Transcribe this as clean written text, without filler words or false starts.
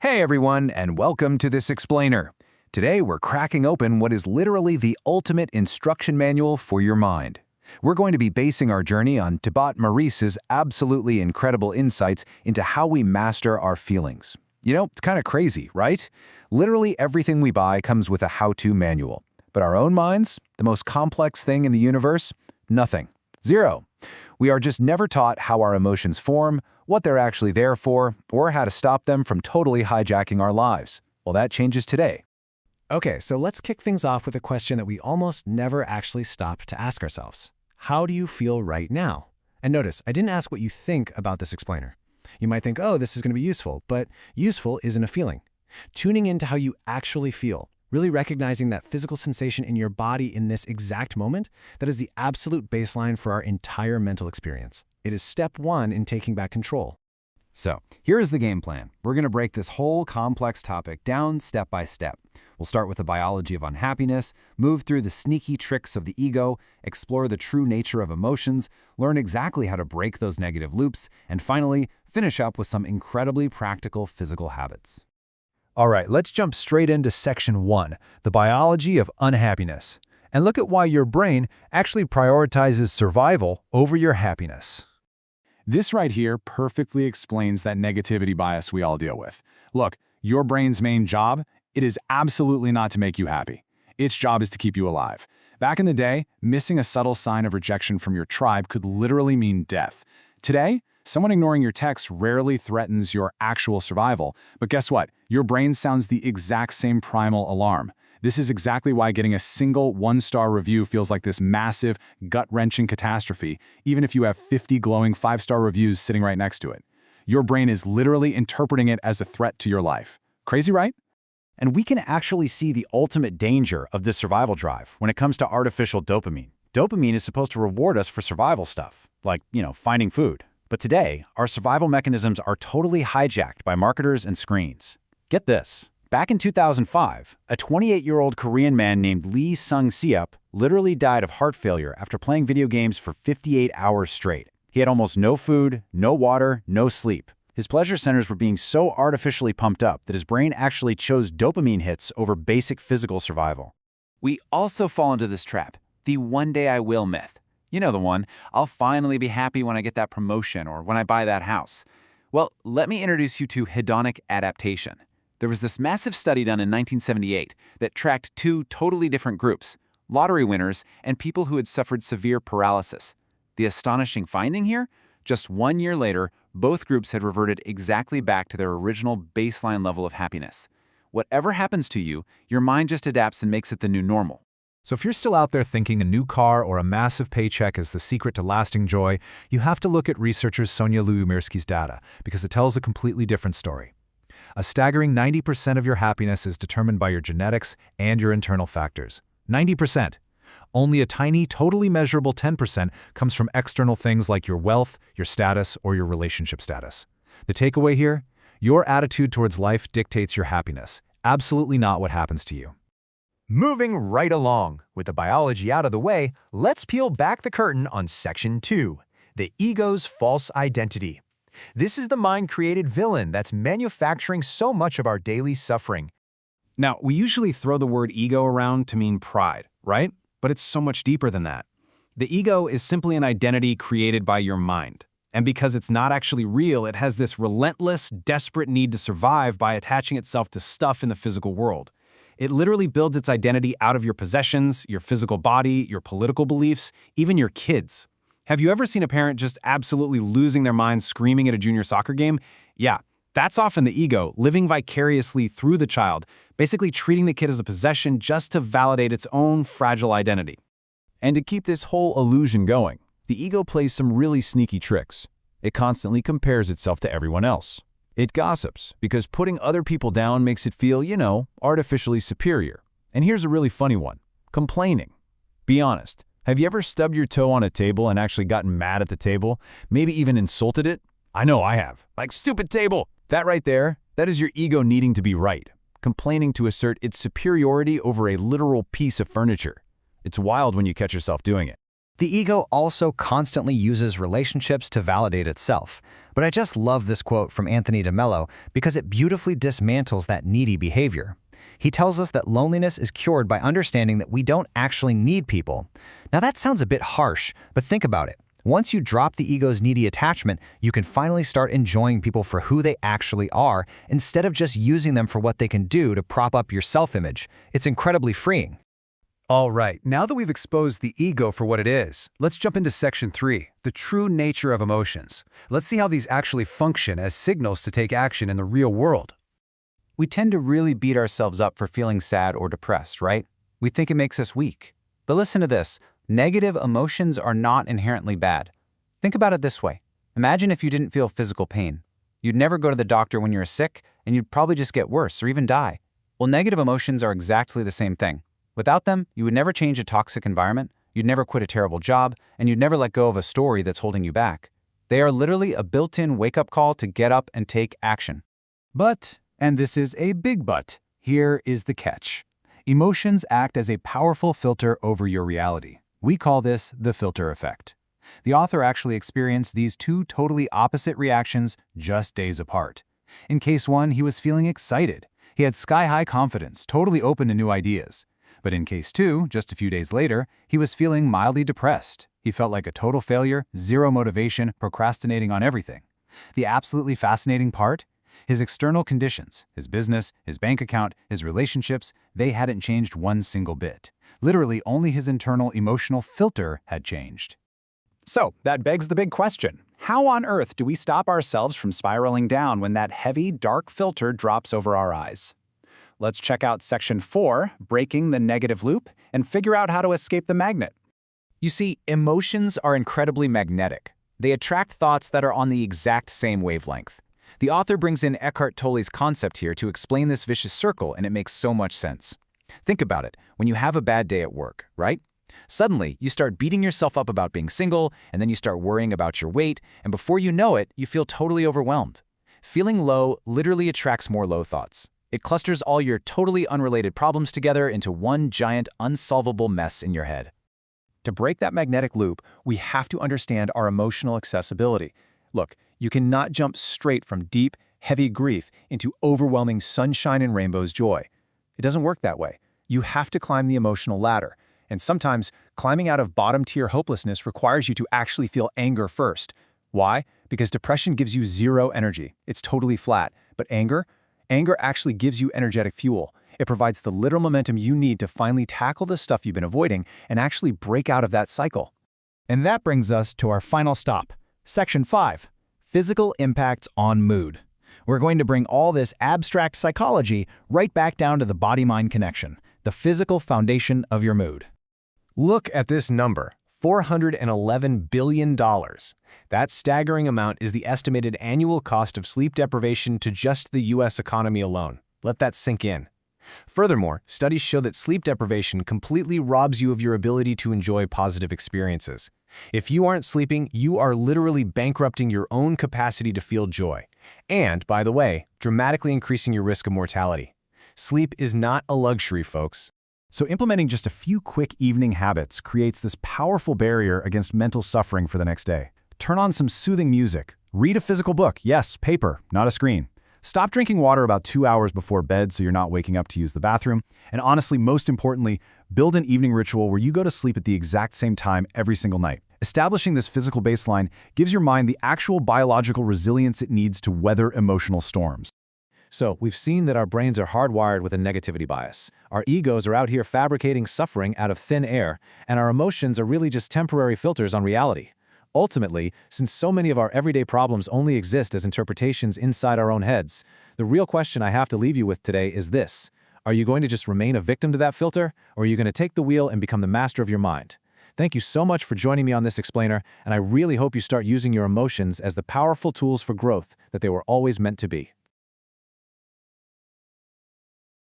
Hey everyone, and welcome to this explainer. Today we're cracking open what is literally the ultimate instruction manual for your mind. We're going to be basing our journey on Thibaut Maurice's absolutely incredible insights into how we master our feelings. You know, it's kind of crazy, right? Literally everything we buy comes with a how-to manual. But our own minds, the most complex thing in the universe? Nothing. Zero. We are just never taught how our emotions form, what they're actually there for, or how to stop them from totally hijacking our lives. Well, that changes today. Okay, so let's kick things off with a question that we almost never actually stop to ask ourselves. How do you feel right now? And notice, I didn't ask what you think about this explainer. You might think, oh, this is going to be useful, but useful isn't a feeling. Tuning into how you actually feel, really recognizing that physical sensation in your body in this exact moment, that is the absolute baseline for our entire mental experience. It is step one in taking back control. So, here is the game plan. We're going to break this whole complex topic down step by step. We'll start with the biology of unhappiness, move through the sneaky tricks of the ego, explore the true nature of emotions, learn exactly how to break those negative loops, and finally, finish up with some incredibly practical physical habits. All right, let's jump straight into section 1, the biology of unhappiness, and look at why your brain actually prioritizes survival over your happiness. This right here perfectly explains that negativity bias we all deal with. Look, your brain's main job, it is absolutely not to make you happy. Its job is to keep you alive. Back in the day, missing a subtle sign of rejection from your tribe could literally mean death. Today, someone ignoring your text rarely threatens your actual survival, but guess what? Your brain sounds the exact same primal alarm. This is exactly why getting a single one-star review feels like this massive, gut-wrenching catastrophe, even if you have 50 glowing 5-star reviews sitting right next to it. Your brain is literally interpreting it as a threat to your life. Crazy, right? And we can actually see the ultimate danger of this survival drive when it comes to artificial dopamine. Dopamine is supposed to reward us for survival stuff, like, finding food. But today, our survival mechanisms are totally hijacked by marketers and screens. Get this. Back in 2005, a 28-year-old Korean man named Lee Sung-seop literally died of heart failure after playing video games for 58 hours straight. He had almost no food, no water, no sleep. His pleasure centers were being so artificially pumped up that his brain actually chose dopamine hits over basic physical survival. We also fall into this trap, the one day I will myth. You know the one, I'll finally be happy when I get that promotion or when I buy that house. Well, let me introduce you to hedonic adaptation. There was this massive study done in 1978 that tracked two totally different groups, lottery winners and people who had suffered severe paralysis. The astonishing finding here? Just 1 year later, both groups had reverted exactly back to their original baseline level of happiness. Whatever happens to you, your mind just adapts and makes it the new normal. So if you're still out there thinking a new car or a massive paycheck is the secret to lasting joy, you have to look at researchers Sonia Lyubomirsky's data, because it tells a completely different story. A staggering 90% of your happiness is determined by your genetics and your internal factors. 90%. Only a tiny, totally measurable 10% comes from external things like your wealth, your status, or your relationship status. The takeaway here? Your attitude towards life dictates your happiness, absolutely not what happens to you. Moving right along, with the biology out of the way, let's peel back the curtain on section 2, the ego's false identity. This is the mind-created villain that's manufacturing so much of our daily suffering. Now, we usually throw the word ego around to mean pride, right? But it's so much deeper than that. The ego is simply an identity created by your mind. And because it's not actually real, it has this relentless, desperate need to survive by attaching itself to stuff in the physical world. It literally builds its identity out of your possessions, your physical body, your political beliefs, even your kids. Have you ever seen a parent just absolutely losing their mind screaming at a junior soccer game? Yeah, that's often the ego living vicariously through the child, basically treating the kid as a possession just to validate its own fragile identity. And to keep this whole illusion going, the ego plays some really sneaky tricks. It constantly compares itself to everyone else. It gossips, because putting other people down makes it feel, artificially superior. And here's a really funny one. Complaining. Be honest. Have you ever stubbed your toe on a table and actually gotten mad at the table? Maybe even insulted it? I know I have. Like, stupid table! That right there, that is your ego needing to be right. Complaining to assert its superiority over a literal piece of furniture. It's wild when you catch yourself doing it. The ego also constantly uses relationships to validate itself. But I just love this quote from Anthony DeMello because it beautifully dismantles that needy behavior. He tells us that loneliness is cured by understanding that we don't actually need people. Now that sounds a bit harsh, but think about it. Once you drop the ego's needy attachment, you can finally start enjoying people for who they actually are instead of just using them for what they can do to prop up your self-image. It's incredibly freeing. All right, now that we've exposed the ego for what it is, let's jump into Section 3, the true nature of emotions. Let's see how these actually function as signals to take action in the real world. We tend to really beat ourselves up for feeling sad or depressed, right? We think it makes us weak. But listen to this. Negative emotions are not inherently bad. Think about it this way. Imagine if you didn't feel physical pain. You'd never go to the doctor when you're sick, and you'd probably just get worse or even die. Well, negative emotions are exactly the same thing. Without them, you would never change a toxic environment, you'd never quit a terrible job, and you'd never let go of a story that's holding you back. They are literally a built-in wake-up call to get up and take action. But, and this is a big but, here is the catch. Emotions act as a powerful filter over your reality. We call this the filter effect. The author actually experienced these two totally opposite reactions just days apart. In case 1, he was feeling excited. He had sky-high confidence, totally open to new ideas. But in case 2, just a few days later, he was feeling mildly depressed. He felt like a total failure, zero motivation, procrastinating on everything. The absolutely fascinating part? His external conditions, his business, his bank account, his relationships, they hadn't changed one single bit. Literally, only his internal emotional filter had changed. So, that begs the big question. How on earth do we stop ourselves from spiraling down when that heavy, dark filter drops over our eyes? Let's check out Section 4, Breaking the Negative Loop, and figure out how to escape the magnet. You see, emotions are incredibly magnetic. They attract thoughts that are on the exact same wavelength. The author brings in Eckhart Tolle's concept here to explain this vicious circle, and it makes so much sense. Think about it. When you have a bad day at work, right? Suddenly, you start beating yourself up about being single, and then you start worrying about your weight, and before you know it, you feel totally overwhelmed. Feeling low literally attracts more low thoughts. It clusters all your totally unrelated problems together into one giant, unsolvable mess in your head. To break that magnetic loop, we have to understand our emotional accessibility. Look, you cannot jump straight from deep, heavy grief into overwhelming sunshine and rainbows joy. It doesn't work that way. You have to climb the emotional ladder. And sometimes, climbing out of bottom-tier hopelessness requires you to actually feel anger first. Why? Because depression gives you zero energy. It's totally flat. But anger actually gives you energetic fuel. It provides the literal momentum you need to finally tackle the stuff you've been avoiding and actually break out of that cycle. And that brings us to our final stop. Section 5, Physical Impacts on Mood. We're going to bring all this abstract psychology right back down to the body-mind connection, the physical foundation of your mood. Look at this number, $411 billion. That staggering amount is the estimated annual cost of sleep deprivation to just the U.S. economy alone. Let that sink in. Furthermore, studies show that sleep deprivation completely robs you of your ability to enjoy positive experiences. If you aren't sleeping, you are literally bankrupting your own capacity to feel joy. And, by the way, dramatically increasing your risk of mortality. Sleep is not a luxury, folks. So implementing just a few quick evening habits creates this powerful barrier against mental suffering for the next day. Turn on some soothing music. Read a physical book. Yes, paper, not a screen. Stop drinking water about 2 hours before bed so you're not waking up to use the bathroom. And honestly, most importantly, build an evening ritual where you go to sleep at the exact same time every single night. Establishing this physical baseline gives your mind the actual biological resilience it needs to weather emotional storms. So, we've seen that our brains are hardwired with a negativity bias. Our egos are out here fabricating suffering out of thin air, and our emotions are really just temporary filters on reality. Ultimately, since so many of our everyday problems only exist as interpretations inside our own heads, the real question I have to leave you with today is this. Are you going to just remain a victim to that filter, or are you going to take the wheel and become the master of your mind? Thank you so much for joining me on this explainer, and I really hope you start using your emotions as the powerful tools for growth that they were always meant to be.